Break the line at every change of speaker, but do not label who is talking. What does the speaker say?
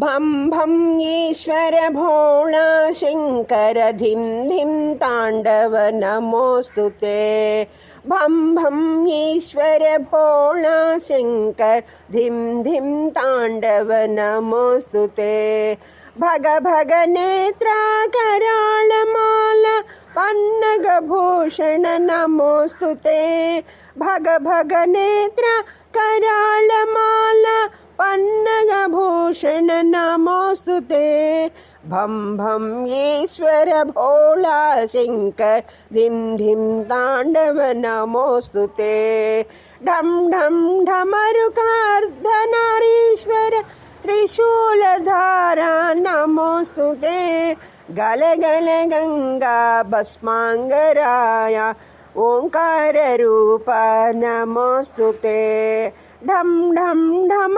भं भं ईश्वर भोळा शंकर धिं धिं तांडव नमोस्तु ते। भं भं ईश्वर भोळा शंकर धिं धिं तांडव नमोस्तु ते। भग भग नेत्रा कराळ माला पन्नग भूषण नमोस्तु ते। भग भग नेत्रा कराळ माला पन्नग भूषण नमोस्तु ते। भं भं ईश्वर भोळा शंकर धिं धिं तांडव नमोस्तु ते। ढम ढम ढमरुकार्धनारीश्वर त्रिशूलधारा नमोस्तु ते। गल गल गंगा भस्मांगराया ओंकार रूप नमोस्तु ते। ढम ढम ढम